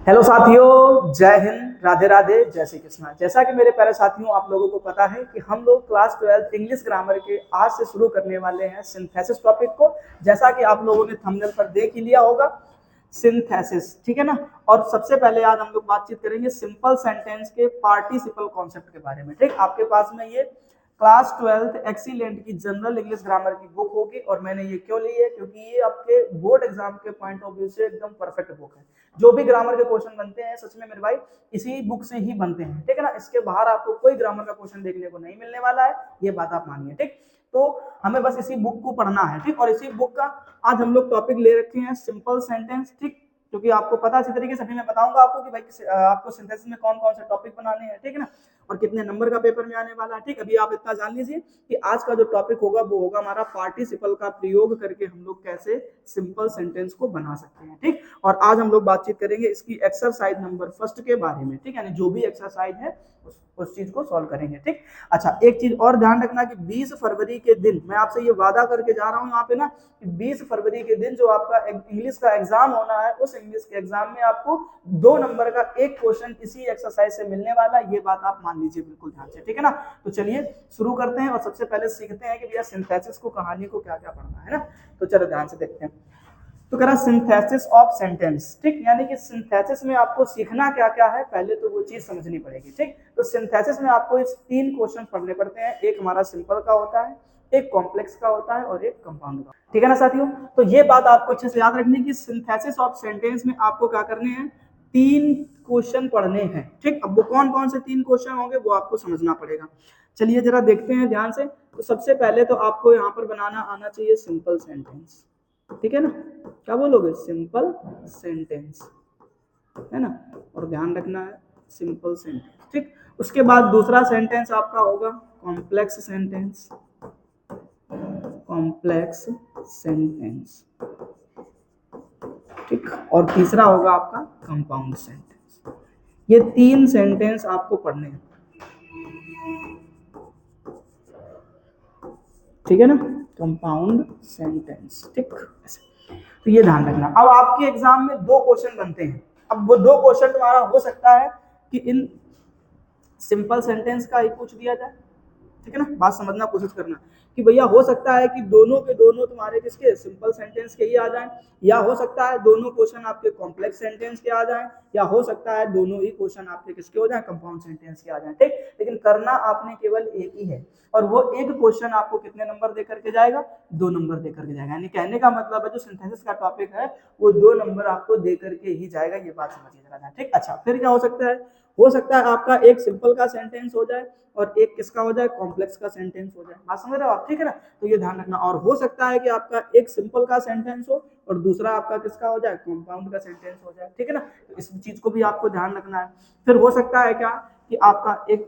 Hello साथियों, जय हिंद, राधे राधे, जय श्री कृष्णा। जैसा कि मेरे प्यारे साथियों आप लोगों को पता है कि हम लोग क्लास 12 इंग्लिश ग्रामर के आज से शुरू करने वाले हैं सिंथेसिस टॉपिक को। जैसा कि आप लोगों ने थंबनेल पर देख ही लिया होगा, सिंथेसिस, ठीक है ना। और सबसे पहले आज हम लोग बातचीत करेंगे सिंपल सेंटेंस के पार्टिसिपल कॉन्सेप्ट के बारे में। ठीक, आपके पास में ये क्लास 12 एक्सीलेंट की जनरल इंग्लिश ग्रामर की बुक होगी। और मैंने ये क्यों ली है, क्योंकि ये आपके बोर्ड एग्जाम के पॉइंट ऑफ व्यू से एकदम परफेक्ट बुक है। जो भी ग्रामर के क्वेश्चन बनते हैं सच में मेरे भाई इसी बुक से ही बनते हैं, ठीक है ना। इसके बाहर आपको कोई ग्रामर का क्वेश्चन देखने को नहीं मिलने वाला है, ये बात आप मानिए। ठीक, तो हमें बस इसी बुक को पढ़ना है। ठीक, और इसी बुक का आज हम लोग टॉपिक ले रखे हैं सिंपल सेंटेंस। ठीक, क्योंकि आपको पता इसी तरीके से अभी मैं बताऊंगा आपको कि भाई आपको सिंथेसिस में कौन कौन से टॉपिक बनाने हैं, ठीक है ना, और कितने नंबर का पेपर में आने वाला है। ठीक, अभी आप इतना जान लीजिए कि आज का जो टॉपिक होगा वो होगा हमारा पार्टिसिपल का प्रयोग करके हम लोग कैसे सिंपल सेंटेंस को बना सकते हैं। ठीक, और आज हम लोग बातचीत करेंगे इसकी एक्सरसाइज नंबर फर्स्ट के बारे में। ठीक, यानी जो भी एक्सरसाइज है उस चीज को सॉल्व करेंगे। ठीक, अच्छा, एक चीज और ध्यान रखना कि 20 फरवरी के दिन मैं आपसे ये वादा करके जा रहा हूँ यहाँ पे ना कि 20 फरवरी के दिन जो आपका इंग्लिश का एग्जाम होना है, उस इंग्लिश के एग्जाम में आपको 2 नंबर का एक क्वेश्चन इसी एक्सरसाइज से मिलने वाला है। ये बात आप मान लीजिए बिल्कुल ध्यान से, ठीक है ना। तो चलिए शुरू करते हैं और सबसे पहले सीखते हैं कि भैया सिंथेसिस को, कहानी को क्या क्या पढ़ना है ना। तो चलो ध्यान से देखते हैं। तो कह रहा सिंथेसिस ऑफ सेंटेंस। ठीक, यानी कि सिंथेसिस में आपको सीखना क्या क्या है, पहले तो वो चीज समझनी पड़ेगी। ठीक, तो सिंथेसिस में आपको इस 3 क्वेश्चन पढ़ने पड़ते हैं। एक हमारा सिंपल का होता है, एक कॉम्प्लेक्स का होता है और एक कंपाउंड का। ठीक है ना साथियों, तो ये बात आपको अच्छे से याद रखनी कि सिंथेसिस ऑफ सेंटेंस में आपको क्या करने हैं, 3 क्वेश्चन पढ़ने हैं। ठीक, अब वो कौन कौन से 3 क्वेश्चन होंगे वो आपको समझना पड़ेगा। चलिए जरा देखते हैं ध्यान से। तो सबसे पहले तो आपको यहाँ पर बनाना आना चाहिए सिंपल सेंटेंस, ठीक है ना। क्या बोलोगे, सिंपल सेंटेंस, है ना। और ध्यान रखना है सिंपल सेंटेंस। ठीक, उसके बाद दूसरा सेंटेंस आपका होगा कॉम्प्लेक्स सेंटेंस, कॉम्प्लेक्स सेंटेंस। ठीक, और तीसरा होगा आपका कंपाउंड सेंटेंस। ये 3 सेंटेंस आपको पढ़ने हैं, ठीक है ना, कंपाउंड सेंटेंस। ठीक, तो ये ध्यान रखना। अब आपके एग्जाम में 2 क्वेश्चन बनते हैं। अब वो 2 क्वेश्चन तुम्हारा हो सकता है कि इन सिंपल सेंटेंस का ही पूछ दिया जाए, ठीक है ना। बात समझना कोशिश करना कि भैया हो सकता है कि दोनों के दोनों तुम्हारे किसके, सिंपल सेंटेंस के ही आ जाएं, या हो सकता है दोनों क्वेश्चन आपके कॉम्प्लेक्स सेंटेंस के आ जाएं, या हो सकता है दोनों ही क्वेश्चन आपके किसके हो जाएं, कंपाउंड सेंटेंस के आ जाएं। ठीक, लेकिन करना आपने केवल एक ही है, और वो एक क्वेश्चन आपको कितने नंबर दे करके जाएगा, 2 नंबर दे करके जाएगा। यानी कहने का मतलब है जो सिंथेसिस का टॉपिक है वो 2 नंबर आपको दे करके ही जाएगा। ये बात समझिए जरा। ठीक, अच्छा, फिर क्या हो सकता है आपका एक सिंपल का सेंटेंस हो जाए और एक किसका हो जाए, कॉम्प्लेक्स का सेंटेंस हो जाए। बात समझ रहे हो आप, ठीक है ना। तो ये ध्यान रखना। और हो सकता है कि आपका एक सिंपल का सेंटेंस हो और दूसरा आपका किसका हो जाए, कंपाउंड का सेंटेंस हो जाए, ठीक है ना। तो इस चीज को भी आपको ध्यान रखना है। फिर हो सकता है क्या कि आपका एक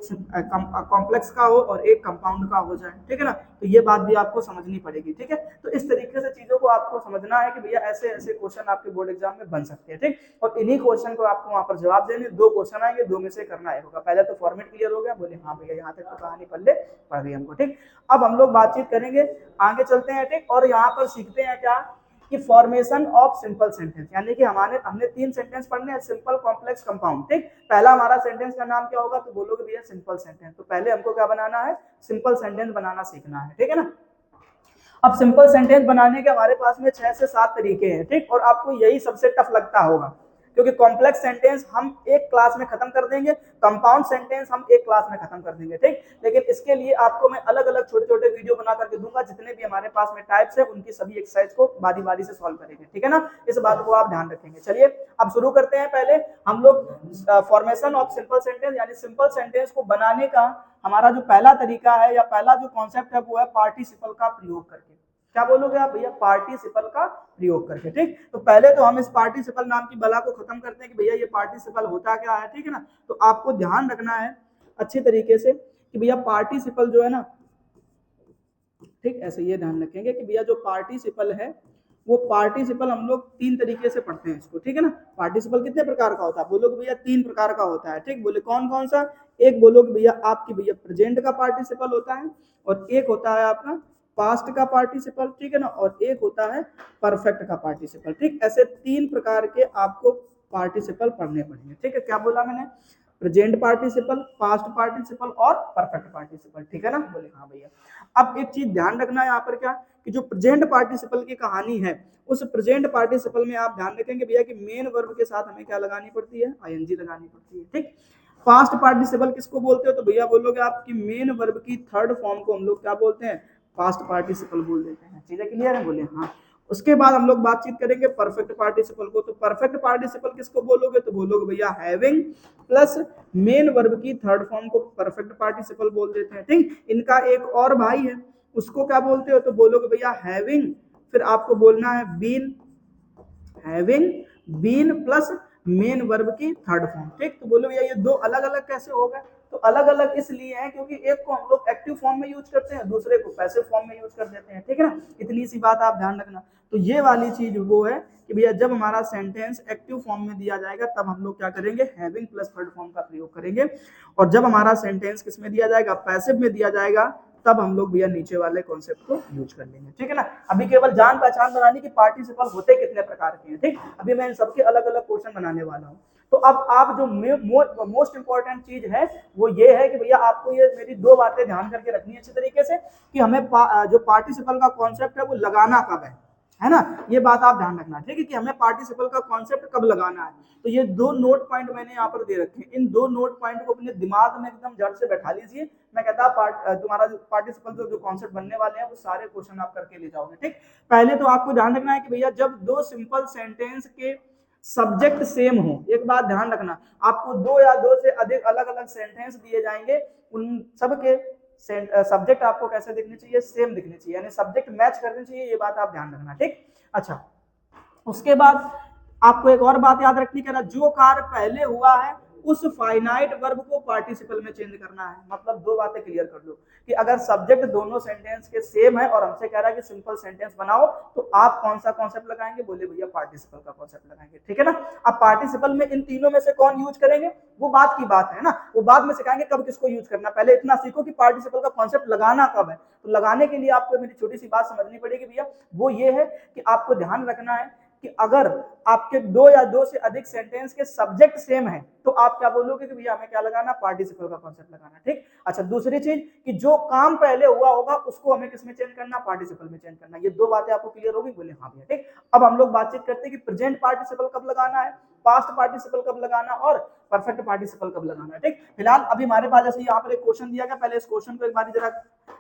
कॉम्प्लेक्स का हो और एक कंपाउंड का हो जाए, ठीक है ना। तो ये बात भी आपको समझनी पड़ेगी, ठीक है। तो इस तरीके से चीजों को आपको समझना है कि भैया ऐसे ऐसे क्वेश्चन आपके बोर्ड एग्जाम में बन सकते हैं। ठीक, और इन्हीं क्वेश्चन को आपको वहां पर जवाब देने, 2 क्वेश्चन आएंगे, 2 में से करना है होगा। पहले तो फॉर्मेट क्लियर हो गया, बोले हाँ भैया यहाँ तक तो कहानी पढ़ गई हमको। ठीक, अब हम लोग बातचीत करेंगे, आगे चलते हैं। ठीक, और यहाँ पर सीखते हैं क्या कि फॉर्मेशन ऑफ सिंपल सेंटेंस। यानी कि हमने 3 सेंटेंस पढ़ने हैं, सिंपल, कॉम्प्लेक्स, कंपाउंड। ठीक, पहला हमारा सेंटेंस का नाम क्या होगा, तो बोलोगे भैया सिंपल सेंटेंस। तो पहले हमको क्या बनाना है, सिंपल सेंटेंस बनाना सीखना है, ठीक है ना। अब सिंपल सेंटेंस बनाने के हमारे पास में 6 से 7 तरीके हैं। ठीक, और आपको यही सबसे टफ लगता होगा क्योंकि कॉम्प्लेक्स सेंटेंस हम एक क्लास में खत्म कर देंगे, कंपाउंड सेंटेंस हम एक क्लास में खत्म कर देंगे। ठीक, लेकिन इसके लिए आपको मैं अलग अलग छोटे छोटे वीडियो बना करके दूंगा, जितने भी हमारे पास में टाइप्स है उनकी सभी एक्सरसाइज को बारी बारी से सॉल्व करेंगे, ठीक है ना। इस बात को आप ध्यान रखेंगे। चलिए अब शुरू करते हैं। पहले हम लोग फॉर्मेशन ऑफ सिंपल सेंटेंस यानी सिंपल सेंटेंस को बनाने का हमारा जो पहला तरीका है या पहला जो कॉन्सेप्ट है वो है पार्टिसिपल का प्रयोग करके। क्या बोलोगे आप भैया, पार्टिसिपल का प्रयोग करके। ठीक, तो पहले तो हम इस पार्टिसिपल नाम की बला को खत्म करते हैं कि भैया ये पार्टिसिपल होता क्या है, ठीक है ना। तो आपको ध्यान रखना है अच्छे तरीके से कि भैया पार्टिसिपल जो है ना, ठीक, ऐसे ये ध्यान रखेंगे कि भैया जो पार्टिसिपल है वो पार्टिसिपल हम लोग 3 तरीके से पढ़ते हैं इसको, ठीक है ना। पार्टिसिपल कितने प्रकार का होता है, बोलोगे भैया 3 प्रकार का होता है। ठीक, बोले कौन कौन सा, एक बोलोगे भैया आपकी भैया प्रेजेंट का पार्टिसिपल होता है, और एक होता है आपका पास्ट का पार्टिसिपल, ठीक है ना, और एक होता है परफेक्ट का पार्टिसिपल। ठीक, ऐसे 3 प्रकार के आपको पार्टिसिपल पढ़ने पड़ेंगे। ठीक है, क्या बोला मैंने? प्रेजेंट पार्टिसिपल, पास्ट पार्टिसिपल और परफेक्ट पार्टिसिपल। ठीक है ना? बोले हाँ भैया। अब एक चीज ध्यान रखना है यहाँ पर, क्या कि जो प्रेजेंट पार्टिसिपल की कहानी है, उस प्रेजेंट पार्टिसिपल में आप ध्यान रखेंगे भैया कि मेन वर्ब के साथ हमें क्या लगानी पड़ती है? आईएनजी लगानी पड़ती है। ठीक। पास्ट पार्टिसिपल किसको बोलते हो? तो भैया बोलोगे आपकी मेन वर्ब की थर्ड फॉर्म को हम लोग क्या बोलते हैं? पास्ट पार्टिसिपल बोल देते हैं। चीजें क्लियर है? बोले हाँ। उसके बाद हम लोग बातचीत करेंगे परफेक्ट पार्टिसिपल को। तो परफेक्ट पार्टिसिपल किसको बोलोगे? तो बोलोगे भैया हैविंग प्लस मेन वर्ब की थर्ड फॉर्म को परफेक्ट पार्टिसिपल बोल देते हैं। ठीक। इनका एक और भाई है, उसको क्या बोलते हो? तो बोलोगे भैया हैविंग, फिर आपको बोलना है been, having been plus main verb की थर्ड फॉर्म। ठीक। तो बोलो भैया ये दो अलग अलग कैसे हो गए? तो अलग अलग इसलिए है क्योंकि एक को हम लोग एक्टिव फॉर्म में यूज करते हैं, दूसरे को पैसिव फॉर्म में यूज कर देते हैं। ठीक है ना? इतनी सी बात आप ध्यान रखना। तो ये वाली चीज वो है कि भैया जब हमारा सेंटेंस एक्टिव फॉर्म में दिया जाएगा तब हम लोग क्या करेंगे? हैविंग प्लस थर्ड फॉर्म का प्रयोग करेंगे, और जब हमारा सेंटेंस किस में दिया जाएगा? पैसिव में दिया जाएगा, तब हम लोग भैया नीचे वाले कॉन्सेप्ट को यूज कर लेंगे। ठीक है ना? अभी केवल जान पहचान बनाने की पार्टिसिपल होते कितने प्रकार के हैं। ठीक। अभी मैं इन सबके अलग अलग क्वेश्चन बनाने वाला हूँ। तो अब आप जो मोस्ट इंपॉर्टेंट चीज है वो ये है कि भैया आपको ये मेरी दो बातें ध्यान करके रखनी है अच्छे तरीके से, कि हमें जो पार्टिसिपल का कॉन्सेप्ट है वो लगाना कब है ना? ये बात आप ध्यान रखना। ठीक है, कि हमें पार्टिसिपल का कॉन्सेप्ट कब लगाना है। तो ये दो नोट पॉइंट मैंने यहाँ पर दे रखे हैं। इन दो नोट पॉइंट को अपने दिमाग में एकदम जड़ से बैठा लीजिए। मैं कहता तुम्हारा जो पार्टिसिपल जो कॉन्सेप्ट बनने वाले हैं वो सारे क्वेश्चन आप करके ले जाओगे। ठीक। पहले तो आपको ध्यान रखना है कि भैया जब दो सिंपल सेंटेंस के सब्जेक्ट सेम हो, एक बात ध्यान रखना, आपको दो या दो से अधिक अलग अलग सेंटेंस दिए जाएंगे, उन सब के सब्जेक्ट आपको कैसे दिखने चाहिए? सेम दिखने चाहिए, यानी सब्जेक्ट मैच करने चाहिए। ये बात आप ध्यान रखना। ठीक। अच्छा, उसके बाद आपको एक और बात याद रखनी है, जो कार्य पहले हुआ है उस फाइनाइट वर्ब को पार्टिसिपल में चेंज करना है। मतलब दो बातें क्लियर कर लो कि अगर सब्जेक्ट दोनों सेंटेंस के सेम है और हमसे कह रहा है कि सिंपल सेंटेंस बनाओ, तो आप कौन सा कॉन्सेप्ट लगाएंगे? बोले भैया पार्टिसिपल का कॉन्सेप्ट लगाएंगे। ठीक है ना? अब पार्टिसिपल में इन तीनों में से कौन यूज करेंगे वो बात की बात है ना, वो बाद में सिखाएंगे कब किसको यूज करना। पहले इतना सीखो कि पार्टिसिपल का कॉन्सेप्ट लगाना कब है। तो लगाने के लिए आपको मेरी छोटी सी बात समझनी पड़ेगी भैया, वो ये है कि आपको ध्यान रखना है कि अगर आपके दो या दो से अधिक सेंटेंस के सब्जेक्ट सेम है तो आप क्या बोलोगे कि भैया हमें क्या लगाना? पार्टिसिपल का कॉन्सेप्ट लगाना। ठीक। अच्छा, दूसरी चीज कि जो काम पहले हुआ होगा उसको हमें किसमें चेंज करना? पार्टिसिपल में चेंज करना। ये दो बातें आपको क्लियर होगी? बोले हाँ भैया। ठीक। अब हम लोग बातचीत करते हैं कि प्रेजेंट पार्टिसिपल कब लगाना है, पास्ट पार्टिसिपल कब लगाना और परफेक्ट पार्टिसिपल कब लगाना है। ठीक। फिलहाल अभी हमारे पास जैसे यहाँ पर एक क्वेश्चन दिया गया, पहले इस क्वेश्चन को एक बार जरा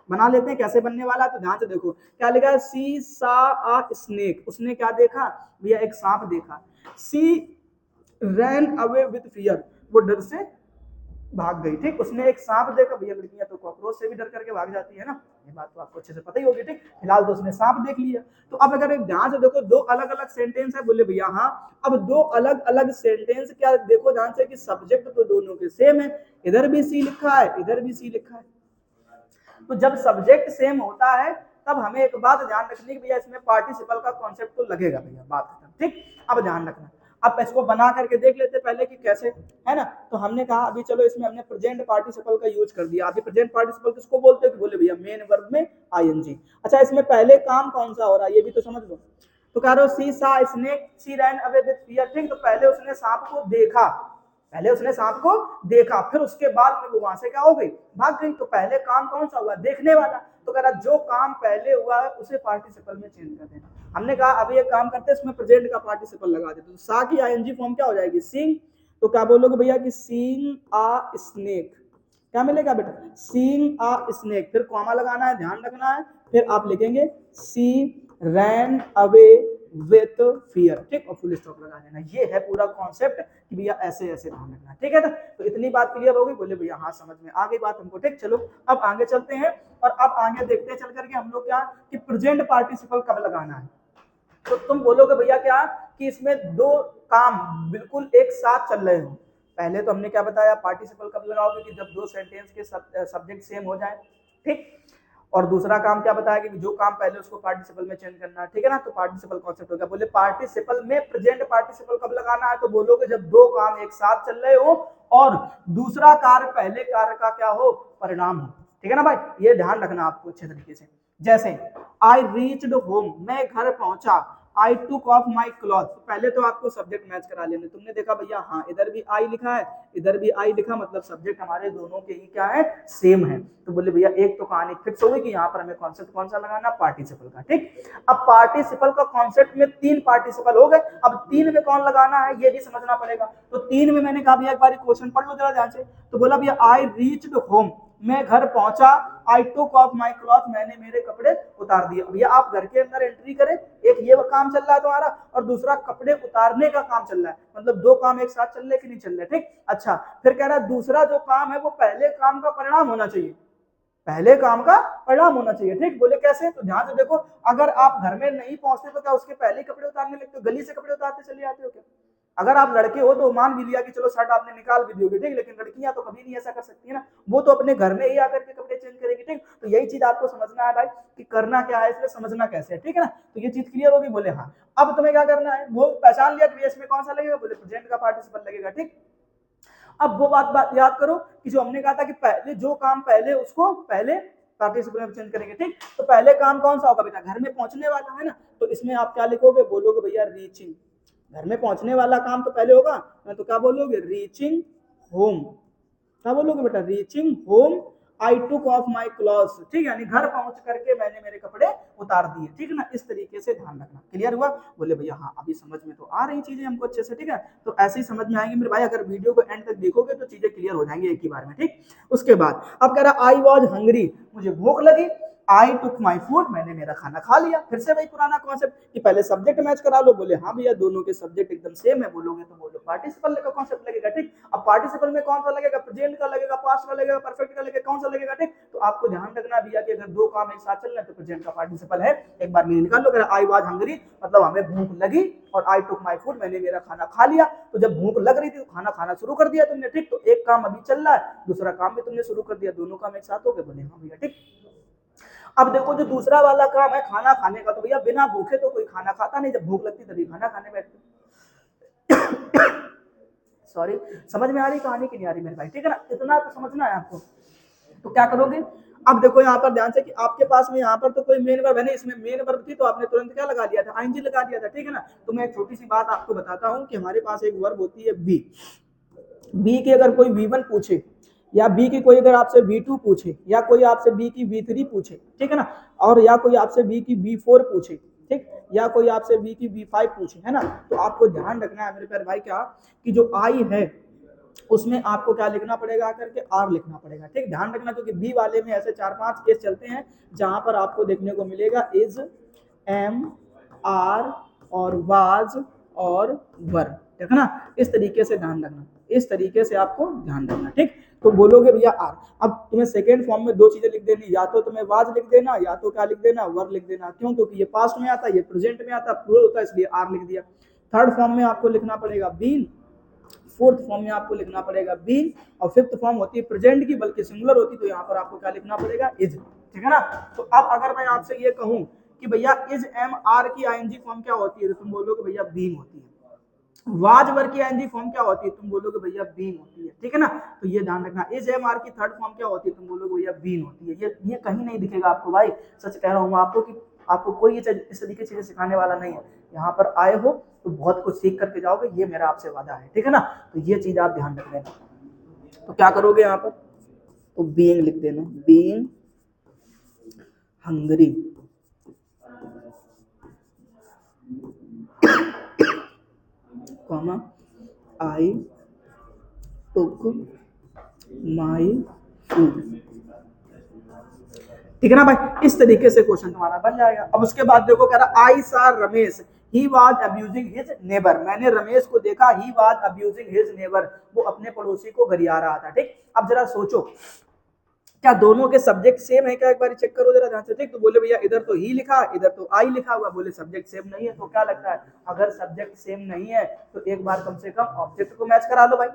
बना लेते हैं कैसे बनने वाला है। तो ध्यान से देखो क्या लिखा है? सी सा आ स्नेक। उसने क्या देखा भैया? एक सांप देखा। सी रैन अवे विथ फियर, वो डर से भाग गई। ठीक। उसने एक सांप देखा। भैया लड़कियां तो कॉकरोच से भी डर करके भाग जाती है ना, ये बात तो आपको अच्छे से पता ही होगी। ठीक। फिलहाल तो उसने सांप देख लिया। तो अब अगर एक ध्यान से देखो दो अलग अलग सेंटेंस है। बोले भैया हाँ। अब दो अलग अलग सेंटेंस क्या देखो ध्यान से कि सब्जेक्ट तो दोनों के सेम है, इधर भी सी लिखा है इधर भी सी लिखा है। तो जब सब्जेक्ट सेम होता है तब हमें एक बात ध्यान रखनी है भैया इसमें पार्टिसिपल का कॉन्सेप्ट तो लगेगा भैया, बात खत्म। ठीक। अब ध्यान रखना, अब इसको बना करके देख लेते पहले कि कैसे है ना। तो हमने कहा अभी चलो इसमें हमने प्रेजेंट पार्टिसिपल का यूज कर दिया। अभी प्रेजेंट पार्टिसिपल किसको बोलते हैं? बोले भैया मेन वर्ब में आईएनजी। अच्छा, इसमें पहले काम कौन सा हो रहा है ये भी तो समझ लो। तो कह रहे हो she saw snake she ran away with fear. ठीक। तो पहले उसने सांप को देखा, पहले उसने सांप को देखा, फिर उसके बाद में वो वहां से क्या हो गई? भाग गई। तो पहले काम कौन सा हुआ? देखने वाला। तो कह रहा जो काम पहले हुआ है उसे पार्टिसिपल में चेंज कर देना। हमने कहा अभी एक काम करते हैं इसमें प्रेजेंट का पार्टिसिपल लगा देते। तो सा की आईएनजी फॉर्म क्या हो जाएगी? सीइंग। तो क्या बोलोगे भैया कि सीइंग आ स्नेक। क्या मिलेगा बेटा? सीइंग आ स्नेक, फिर कॉमा लगाना है, ध्यान रखना है, फिर आप लिखेंगे सी रैन अवे विथ फियर। ठीक। और फुल स्टॉप लगा देना। ये है पूरा कॉन्सेप्ट कि भैया ऐसे ऐसे ध्यान रखना। ठीक है ना? तो इतनी बात क्लियर हो गई? बोले भैया हाँ समझ में आ गई बात हमको। ठीक। चलो अब आगे चलते हैं और अब आगे देखते हैं चल करके हम लोग क्या कि प्रेजेंट पार्टिसिपल कब लगाना है। तो तुम बोलोगे भैया क्या कि इसमें दो काम बिल्कुल एक साथ चल रहे हो। पहले तो हमने क्या बताया? पार्टिसिपल कब लगाओगे? कि जब दो सेंटेंस के सब्जेक्ट सेम हो जाए। ठीक। और दूसरा काम क्या बताया कि जो काम पहले उसको पार्टिसिपल में चेंज करना है। ठीक है ना? तो पार्टिसिपल कॉन्सेप्ट हो गया। बोले पार्टिसिपल में प्रेजेंट पार्टिसिपल कब लगाना है? तो बोलोगे जब दो काम एक साथ चल रहे हो और दूसरा कार्य पहले कार्य का क्या हो? परिणाम हो। ठीक है ना भाई? ये ध्यान रखना आपको अच्छे तरीके से। जैसे आई रीच्ड होम, मैं घर पहुंचा। आई टुक ऑफ माई क्लॉथ, पहले तो आपको सब्जेक्ट मैच करा लेने, तुमने देखा भैया हाँ इधर भी आई लिखा है इधर भी आई लिखा, मतलब सब्जेक्ट हमारे दोनों के ही क्या है, सेम है। तो बोले भैया एक तो कहानी फिक्स हो गई कि यहाँ पर हमें कॉन्सेप्ट कौन सा लगाना, पार्टिसिपल का। ठीक, अब पार्टिसिपल का कॉन्सेप्ट में 3 पार्टिसिपल हो गए, अब 3 में कौन लगाना है ये भी समझना पड़ेगा। तो 3 में मैंने कहा भैया एक बार क्वेश्चन पढ़ लो जरा ध्यान से। तो बोला भैया आई रीच्ड होम, मैं घर पहुंचा, आई टुक ऑफ माई क्लॉथ, मैंने मेरे कपड़े उतार दिए। भैया आप घर के अंदर एंट्री करें, एक ये काम चल रहा है तुम्हारा और दूसरा कपड़े उतारने का काम चल रहा है, मतलब 2 काम एक साथ चल रहे कि नहीं चल रहे। ठीक, अच्छा फिर कह रहा है दूसरा जो काम है वो पहले काम का परिणाम होना चाहिए, पहले काम का परिणाम होना चाहिए। ठीक, बोले कैसे, तो ध्यान से देखो, अगर आप घर में नहीं पहुंचते तो क्या उसके पहले कपड़े उतारने लगते हो, गली से कपड़े उतारते चले आते हो क्या? अगर आप लड़के हो तो मान भी लिया कि चलो शर्ट आपने निकाल भी दोगे, ठीक, लेकिन लड़कियां तो कभी नहीं ऐसा कर सकती है ना, वो तो अपने घर में ही आकर के कपड़े चेंज करेगी। ठीक, तो यही चीज आपको समझना है भाई कि करना क्या है, इसमें समझना कैसे है। ठीक है ना, तो ये चीज क्लियर होगी। बोले हाँ, अब तुम्हें क्या करना है, वो पहचान लिया कि इसमें कौन सा लगेगा, बोले प्रेजेंट का पार्टिसिपल लगेगा। ठीक, अब वो बात याद करो कि जो हमने कहा था कि पहले जो काम पहले उसको पहले पार्टिसिपल में चेंज करेंगे। ठीक, तो पहले काम कौन सा होगा बेटा, घर में पहुंचने वाला है ना, तो इसमें आप क्या लिखोगे, बोलोगे भैया रीचिंग, घर में पहुंचने वाला काम तो पहले होगा ना, तो क्या बोलोगे रीचिंग होम, क्या बोलोगे बेटा, reaching home I took of my clothes. ठीक है, यानी घर पहुंच करके मैंने मेरे कपड़े उतार दिए। ठीक है ना, इस तरीके से ध्यान रखना। क्लियर हुआ? बोले भैया हाँ अभी समझ में तो आ रही चीजें हमको अच्छे से। ठीक है, तो ऐसे ही समझ में आएंगे मेरे भाई, अगर वीडियो को एंड तक देखोगे तो चीजें क्लियर हो जाएंगी एक ही बार में। ठीक, उसके बाद अब कह रहा आई वॉज हंग्री, मुझे भूख लगी, आई टुक माई फूड, मैंने मेरा खाना खा लिया। फिर से वही पुराना कॉन्सेप्ट कि पहले सब्जेक्ट मैच करा लो। बोले हाँ भैया दोनों के सब्जेक्ट एकदम सेम है, बोलोगे तो बोलो पार्टिसिपल का कॉन्सेप्ट लगेगा। ठीक, अब पार्टिसिपल में कौन सा लगेगा, प्रेजेंट का लगेगा, पास्ट का लगेगा, परफेक्ट का लगेगा, कौन सा लगेगा। ठीक, तो आपको ध्यान रखना भैया कि अगर 2 काम एक साथ चल रहे हैं तो प्रेजेंट का पार्टिसिपल है। एक बार मीनिंग निकाल लो, अगर आई वाज हंग्री मतलब हमें भूख लगी, और आई टुक माई फूड मैंने मेरा खाना खा लिया। तो जब भूख लग रही थी तो खाना खाना शुरू कर दिया तुमने। ठीक, तो एक काम अभी चल रहा है, दूसरा काम भी तुमने शुरू कर दिया, दोनों काम एक साथ हो गए। बोले हाँ भैया। ठीक, अब देखो जो दूसरा वाला काम है खाना खाने का, तो भैया बिना भूखे तो कोई खाना खाता नहीं, जब भूख लगती तभी खाना खाने बैठते। सॉरी, समझ में आ रही कहानी की नहीं आ रही मेरे भाई? ठीक है ना, इतना तो समझना है आपको। तो क्या करोगे, अब देखो यहाँ पर ध्यान से कि आपके पास में यहाँ पर तो कोई मेन वर्ब है नहीं, इसमें मेन वर्ब थी तो आपने तुरंत क्या लगा दिया था, आईएनजी लगा दिया था। ठीक है ना, तो मैं एक छोटी सी बात आपको बताता हूँ कि हमारे पास एक वर्ब होती है बी, बी की अगर कोई V1 पूछे, या बी की कोई अगर आपसे V2 पूछे, या कोई आपसे बी की V3 पूछे, ठीक है ना, और या कोई आपसे बी की V4 पूछे, ठीक, या कोई आपसे बी की V5 पूछे, है ना, तो आपको ध्यान रखना है मेरे प्यारे भाई क्या, कि जो आई है उसमें आपको क्या लिखना पड़ेगा, आकर के आर लिखना पड़ेगा। ठीक, ध्यान रखना, क्योंकि बी वाले में ऐसे 4-5 केस चलते हैं जहां पर आपको देखने को मिलेगा इज, एम, आर और वाज और वर। ठीक है ना, इस तरीके से ध्यान रखना, इस तरीके से आपको ध्यान रखना। ठीक, तो बोलोगे भैया आर, अब तुम्हें सेकेंड फॉर्म में 2 चीजें लिख देनी, या तो तुम्हें वाज लिख देना, या तो क्या लिख देना, वर लिख देना। क्यों? क्योंकि ये पास्ट में आता है, ये प्रेजेंट में आता है, प्लूरल होता है, इसलिए आर लिख दिया। थर्ड फॉर्म में आपको लिखना पड़ेगा बीन, फोर्थ फॉर्म में आपको लिखना पड़ेगा बीन, और फिफ्थ फॉर्म होती है प्रेजेंट की, बल्कि सिंगुलर होती, तो यहाँ पर आपको क्या लिखना पड़ेगा, इज। ठीक है ना, तो अब अगर मैं आपसे ये कहूं कि भैया इज एम आर की आईएनजी फॉर्म क्या होती है, तो तुम बोलोगे भैया बीन होती है। वाज वर की आईएनजी फॉर्म क्या होती है, तुम बोलोगे भैया बीन होती है। ठीक है ना, तो ये ध्यान रखना। इज एम आर की थर्ड फॉर्म क्या होती है, तुम बोलोगे भैया बीन होती है। ये कहीं नहीं दिखेगा आपको भाई, सच कह रहा हूँ आपको कि आपको कोई इस तरीके चीजें सिखाने वाला नहीं है। यहाँ पर आए हो तो बहुत कुछ सीख करके जाओगे, ये मेरा आपसे वादा है। ठीक है ना, तो ये चीज आप ध्यान रख लेना। तो क्या करोगे यहाँ पर, तो बीइंग लिख देना, being Hungary, comma I took my food. ठीक है ना भाई, इस तरीके से क्वेश्चन तुम्हारा बन जाएगा। अब उसके बाद देखो कह रहा आई सा Ramesh, he was abusing his neighbour, मैंने रमेश को देखा, he was abusing his neighbour, वो अपने पड़ोसी को गरिया रहा था। ठीक, अब जरा सोचो क्या दोनों के सब्जेक्ट सेम है क्या, एक बार चेक करो जरा ध्यान से। ठीक, तो बोले भैया इधर तो ही लिखा, इधर तो आई लिखा हुआ, बोले सब्जेक्ट सेम नहीं है, तो क्या लगता है, अगर सब्जेक्ट सेम नहीं है तो एक बार कम से कम ऑब्जेक्ट को मैच करा लो भाई।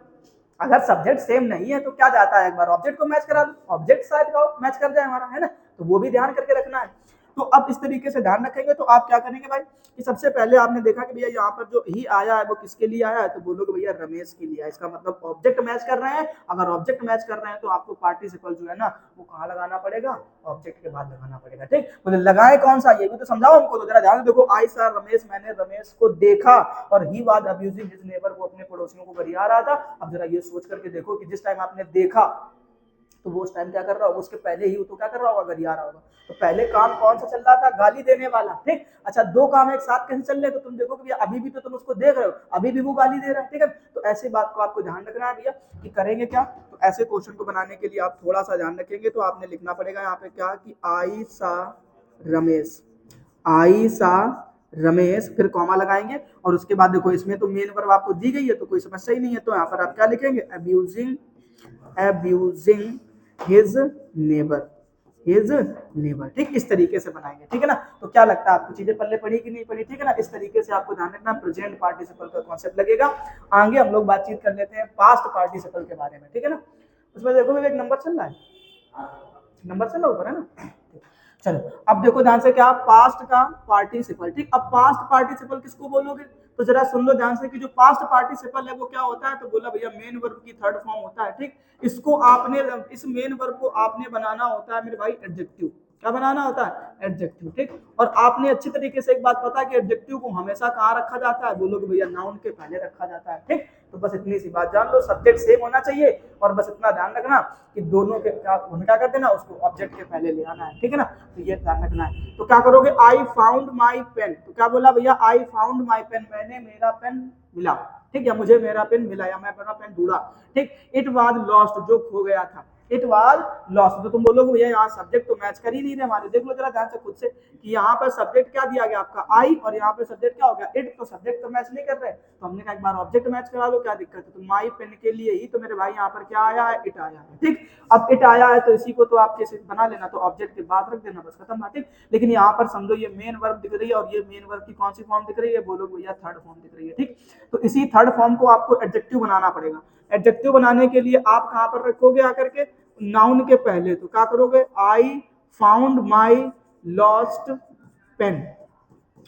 अगर सब्जेक्ट सेम नहीं है तो क्या जाता है, एक बार ऑब्जेक्ट को मैच करा लो, ऑब्जेक्ट शायद मैच कर जाए हमारा, है ना, तो वो भी ध्यान करके रखना है। तो अब इस तरीके से ध्यान रखेंगे तो आप क्या करेंगे भाई कि सबसे पहले आपने देखा कि भैया यहाँ पर जो ही आया है वो किसके लिए आया है, तो बोलोगे भैया रमेश के लिए। इसका मतलब ऑब्जेक्ट मैच कर रहे हैं। अगर ऑब्जेक्ट मैच कर रहे हैं तो आपको पार्टिसिपल जो है ना वो कहाँ लगाना पड़ेगा, ऑब्जेक्ट के बाद लगाना पड़ेगा। ठीक, बोले लगाए कौन सा, ये भी तो समझाओ हमको। तो जरा ध्यान देखो, आई सा रमेश, मैंने रमेश को देखा, और he was abusing his neighbour, वो अपने पड़ोसियों को गरिया रहा था। अब जरा ये सोच करके देखो कि जिस टाइम आपने देखा तो वो उस टाइम क्या कर रहा होगा, उसके पहले ही वो तो क्या कर रहा होगा, गरिया रहा होगा। तो पहले काम कौन सा चल रहा था, गाली देने वाला। ठीक, अच्छा दो काम एक साथ कैसे चल रहे, तो तुम देखो कि अभी भी तो तुम उसको देख रहे हो, अभी भी वो गाली दे रहा है। ठीक है, तो ऐसी बात को आपको ध्यान रखना है भैया कि करेंगे क्या। तो ऐसे क्वेश्चन को बनाने के लिए आप थोड़ा सा ध्यान रखेंगे, तो आपने लिखना पड़ेगा यहाँ पे क्या कि आई सा रमेश, आई सा रमेश, फिर कॉमा लगाएंगे, और उसके बाद देखो इसमें तो मेन वर्ब आपको दी गई है तो कोई समस्या ही नहीं है। तो यहाँ पर आप क्या लिखेंगे, abusing, abusing his neighbour, his neighbour. ठीक, इस तरीके से बनाएंगे। ठीक है ना, तो क्या लगता है आपको चीजें पल्ले पड़ी कि नहीं पड़ी। ठीक है ना, इस तरीके से आपको ध्यान रखना, प्रेजेंट पार्टिसिपल का कॉन्सेप्ट लगेगा। आगे हम लोग बातचीत कर लेते हैं पास्ट पार्टिसिपल के बारे में। ठीक है ना, उसमें देखो एक नंबर चल रहा है, नंबर चल रहा ऊपर है ना। चलो अब देखो ध्यान से, क्या पास्ट का पार्टिसिपल। ठीक, अब पास्ट पार्टिसिपल किसको बोलोगे, तो जरा सुन लो ध्यान से कि जो पास्ट पार्टिसिपल है वो क्या होता है, तो बोला भैया मेन वर्ब की थर्ड फॉर्म होता है। ठीक, इसको आपने, इस मेन वर्ब को आपने बनाना होता है मेरे भाई एडजेक्टिव। क्या बनाना होता है, एडजेक्टिव। ठीक, और आपने अच्छी तरीके से एक बात पता है कि एडजेक्टिव को हमेशा कहाँ रखा जाता है, बोलोगे भैया नाउन के पहले रखा जाता है। ठीक, तो बस इतनी सी बात जान लो, सब्जेक्ट सेम होना चाहिए, और बस इतना ध्यान रखना कि दोनों के क्या कर देना, उसको ऑब्जेक्ट के पहले ले आना है। ठीक है ना, तो ये ध्यान रखना है। तो क्या करोगे, आई फाउंड माई पेन, तो क्या बोला भैया, आई फाउंड माई पेन, मैंने मेरा पेन मिला। ठीक है, मुझे मेरा पेन मिला या मैं मेरा पेन ढूंढा। ठीक, इट वाज लॉस्ट, जो खो गया था, इट वाज लॉस्ट। तो तुम बोलोगे भैया यहाँ सब्जेक्ट तो मैच कर ही नहीं रहे हमारे। देख लो जरा ध्यान से खुद से कि यहाँ पर सब्जेक्ट क्या दिया गया आपका, आई, और यहाँ पे सब्जेक्ट क्या हो गया, इट। तो सब्जेक्ट तो मैच नहीं कर रहे, तो हमने कहा एक बार ऑब्जेक्ट मैच करा लो, क्या दिक्कत है। तो माई पेन के लिए ही तो मेरे भाई यहाँ पर क्या आया है, इट आया है। ठीक, अब इट आया है तो इसी को तो आप कैसे बना लेना, तो ऑब्जेक्ट के बाद रख देना, बस खत्म बात। ठीक, लेकिन यहाँ पर समझो ये मेन वर्ब दिख रही है, और ये मेन वर्ब की कौन सी फॉर्म दिख रही है, बोलो भैया थर्ड फॉर्म दिख रही है। ठीक, तो इसी थर्ड फॉर्म को आपको एडजेक्टिव बनाना पड़ेगा। एडजेक्टिव बनाने के लिए आप कहाँ पर रखोगे आकर के, नाउन के पहले। तो क्या करोगे, I found my lost pen.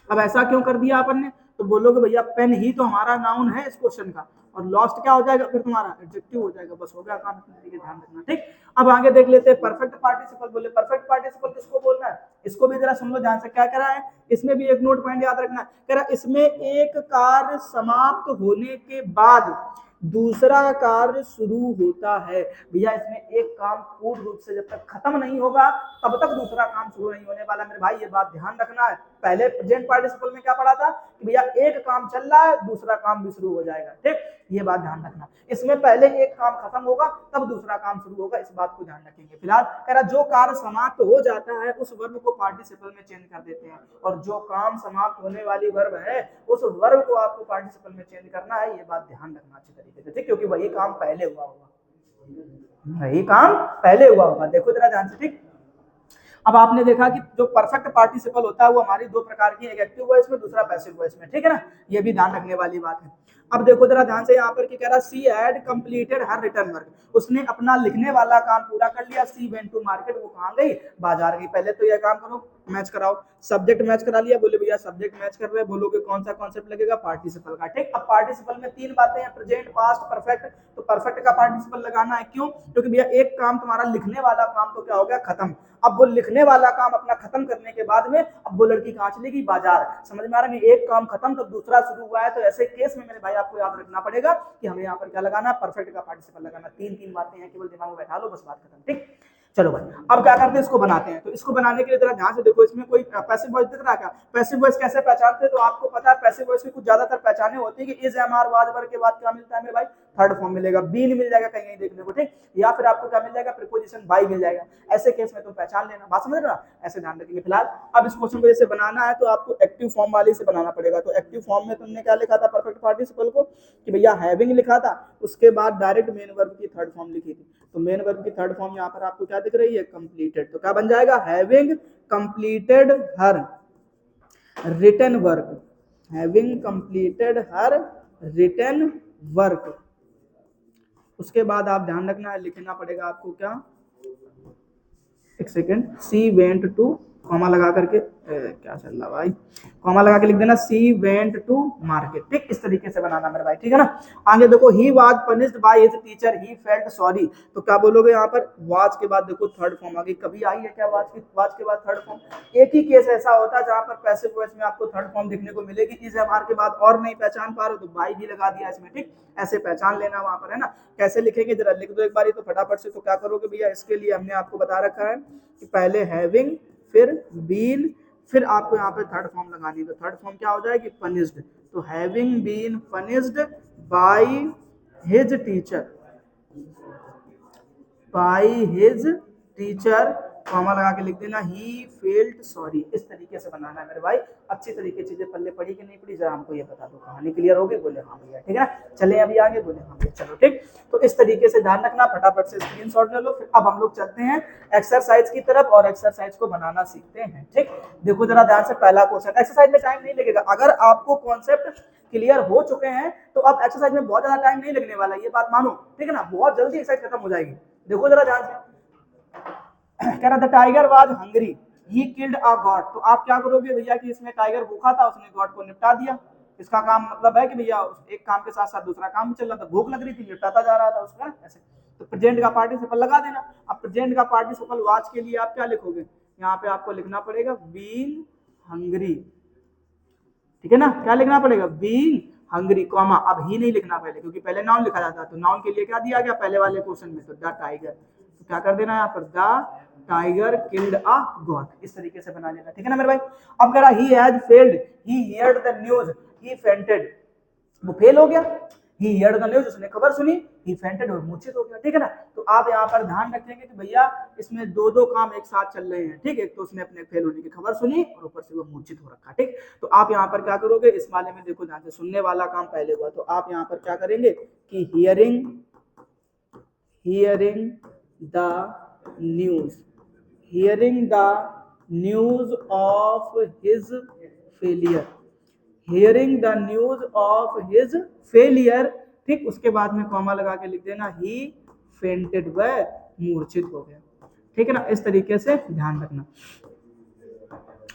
अब ऐसा क्यों कर दिया अपन ने, तो बोलोगे भैया पेन ही तो हमारा नाउन है इस क्वेश्चन का, और लॉस्ट क्या हो जाएगा फिर तुम्हारा, एडजेक्टिव हो जाएगा। बस हो गया काम, ध्यान रखना। ठीक, अब आगे देख लेते हैं परफेक्ट पार्टिसिपल। बोले परफेक्ट पार्टिसिपल किसको बोलना है, इसको भी जरा सुन लो ध्यान से, क्या करा है इसमें भी एक नोट पॉइंट याद रखना है। कह रहा इसमें एक कार्य समाप्त होने के बाद दूसरा कार्य शुरू होता है। भैया इसमें एक काम पूर्ण रूप से जब तक खत्म नहीं होगा तब तक दूसरा काम शुरू नहीं होने वाला। मेरे भाई ये बात ध्यान रखना है। पहले प्रेजेंट पार्टिसिपल में क्या पढ़ा था कि भैया एक काम चल रहा है, दूसरा काम भी शुरू हो जाएगा। ठीक, ये बात ध्यान रखना। इसमें पहले एक काम खत्म होगा तब दूसरा काम शुरू होगा, इस बात को ध्यान रखेंगे। फिलहाल कह रहा जो कार्य समाप्त हो जाता है उस वर्ब को पार्टिसिपल में चेंज कर देते हैं, और जो काम समाप्त होने वाली वर्ब है उस वर्ब को आपको पार्टिसिपल में चेंज करना है। ये बात ध्यान रखना अच्छी तरीके से। ठीक, क्योंकि वही काम पहले हुआ होगा, वही काम पहले हुआ होगा। देखो जरा ध्यान से। ठीक, अब आपने देखा कि जो परफेक्ट पार्टिसिपल होता है वो हमारी दो प्रकार की, एक एक्टिव वॉइस में, दूसरा पैसिव वॉइस में। ठीक है ना, ये भी ध्यान रखने वाली बात है। अब देखो जरा ध्यान से, यहाँ पर क्या कह रहा, she had completed her written work, उसने अपना लिखने वाला काम पूरा कर लिया। सी वेंट टू मार्केट, वो कहाँ गई, बाजार गई। पहले तो यह काम करो, मैच कराओ, सब्जेक्ट मैच करा लिया। बोले भैया सब्जेक्ट मैच कर रहे हैं, बोलोगे कौन सा कॉन्सेप्ट लगेगा, पार्टिसिपल का। ठीक, अब पार्टिसिपल में तीन बातें हैं, प्रेजेंट, पास्ट, परफेक्ट। तो परफेक्ट का पार्टिसिपल लगाना है, क्यों, क्योंकि भैया एक काम तुम्हारा लिखने वाला काम तो क्या हो गया, खत्म। अब वो लिखने वाला काम अपना खत्म करने के बाद में अब वो लड़की कहाँ चली गई, बाजार। समझ में आ रहा है, एक काम खत्म तो दूसरा शुरू हुआ है। तो ऐसे केस में मेरे भाई आपको याद रखना पड़ेगा कि हमें यहाँ पर क्या लगाना है, परफेक्ट का पार्टिसिपल लगाना। तीन बातें हैं, केवल दिमाग में बैठा लो, बस बात खत्म। ठीक, चलो भाई अब क्या करते हैं, इसको बनाते हैं। तो इसको बनाने के लिए जरा ध्यान से देखो, इसमें कोई पैसिव वॉइस दिख रहा है क्या, पैसिव वॉइस कैसे पहचानते हैं, तो आपको पता है पैसिव वॉइस की कुछ ज्यादातर पहचाने होती है कि इज, एम, आर, वाज, वर के बाद क्या मिलता है मेरे भाई, थर्ड फॉर्म मिलेगा, बीन मिल जाएगा कहीं देखने को। ठीक, या फिर आपको क्या मिल जाएगा, प्रीपोजिशन बाय मिल जाएगा। ऐसे केस में तुम पहचान लेना, बात समझ रहे हो, ऐसे ध्यान रखेंगे। फिलहाल अब इस क्वेश्चन को जैसे बनाना है तो आपको एक्टिव फॉर्म वाले से बनाना पड़ेगा। तो एक्टिव फॉर्म में तुमने क्या लिखा था परफेक्ट पार्टिसिपल को, कि भैया हैविंग लिखा था, उसके बाद डायरेक्ट मेन वर्ब की थर्ड फॉर्म लिखी थी। तो मेन वर्ब की थर्ड फॉर्म यहाँ पर आपको क्या दिख रही है, कंप्लीटेड। तो क्या बन जाएगा, having completed her written work, having completed her written work. उसके बाद आप ध्यान रखना है, लिखना पड़ेगा आपको क्या, एक second, she went two comma लगा करके क्या चल रहा भाई, कॉमा लगा के लिख देना सी वेंट टू मार्केट। ठीक, इस तरीके से बनाना मेरे भाई, ठीक है ना। आगे देखो he was punished by his teacher he felt sorry, तो क्या बोलोगे यहाँ पर, वाज के बाद देखो थर्ड फॉर्म आ गई, कभी आई है क्या वाज के बाद थर्ड फॉर्म? एक ही केस ऐसा होता है जहां पर पैसिव वॉइस में आपको थर्ड फॉर्म देखने को मिलेगी। इस एमआर के बाद और नहीं पहचान पा रहे हो तो बाई भी लगा दिया इसमें। ठीक, ऐसे पहचान लेना वहां पर, है ना। कैसे लिखेंगे जरा लिख दो एक बार तो फटाफट से। तो क्या करोगे भैया, इसके लिए हमने आपको बता रखा है कि पहले हैविंग, फिर बीन, फिर आपको यहाँ पे थर्ड फॉर्म लगानी है। तो थर्ड फॉर्म क्या हो जाएगी, पनिश्ड। तो having been punished by his teacher, by his teacher, comma लगा के लिख देना ही फेल्ट सॉरी। इस तरीके से बनाना है मेरे भाई। अच्छी तरीके चीजें पल्ले पड़ी कि नहीं पड़ी जरा हमको ये बता दो। कहानी क्लियर होगी, बोले हाँ भैया, ठीक है ना। चले अभी आगे, बोले हाँ भैया, चलो ठीक। तो इस तरीके से ध्यान रखना, फटाफट से स्क्रीनशॉट ले लो। फिर अब हम लोग चलते हैं एक्सरसाइज की तरफ और एक्सरसाइज को बनाना सीखते हैं। ठीक, देखो जरा ध्यान से, पहला क्वेश्चन, एक्सरसाइज में टाइम नहीं लगेगा। अगर आपको कॉन्सेप्ट क्लियर हो चुके हैं तो अब एक्सरसाइज में बहुत ज्यादा टाइम नहीं लगने वाला, ये बात मानो, ठीक है ना। बहुत जल्दी एक्सरसाइज खत्म हो जाएगी। देखो जरा ध्यान से, कह रहा था tiger was hungry he killed a God. तो आप क्या करोगे भैया कि इसमें टाइगर भूखा था, उसने गॉड को निपटा दिया। इसका काम मतलब है कि भैया एक काम के साथ साथ दूसरा काम भी चल रहा था, भूख लग रही थी, निपटाता जा रहा था उसका, ऐसे। तो प्रेजेंट का पार्टिसिपल लगा देना। अब प्रेजेंट का पार्टिसिपल वाज के लिए आप क्या लिखोगे, यहाँ पे आपको लिखना पड़ेगा बीइंग हंग्री, ठीक है ना। क्या लिखना पड़ेगा, बीइंग हंग्री, कॉमा। अब ही नहीं लिखना पहले, क्योंकि पहले नाउन लिखा जाता है। तो नाउन के लिए क्या दिया गया पहले वाले क्वेश्चन में, तो द टाइगर। तो क्या कर देना यहाँ पर, the tiger killed a God. इस तरीके से बना लेना, ठीक है ना मेरे भाई। अब कह रहा he has failed, he heard the news, he fainted, वो फेल हो गया। ही हियर्ड द न्यूज, उसने खबर सुनी, ही फेंटेड, और मूर्छित हो गया, ठीक है ना। तो आप यहाँ पर ध्यान रखेंगे कि भैया इसमें दो दो काम एक साथ चल रहे हैं। ठीक है, तो उसने अपने फेल होने की खबर सुनी और ऊपर से वो मूर्छित हो रखा। ठीक, तो आप यहाँ पर क्या करोगे, इस वाले में देखो ध्यान से, सुनने वाला काम पहले हुआ, तो आप यहाँ पर क्या करेंगे कि hearing, hearing the news, hearing the news of his failure, hearing the news of his failure। ठीक, उसके बाद में कॉमा लगा के लिख देना ही फेंटेड, वह मूर्छित हो गया। ठीक है ना, इस तरीके से ध्यान रखना।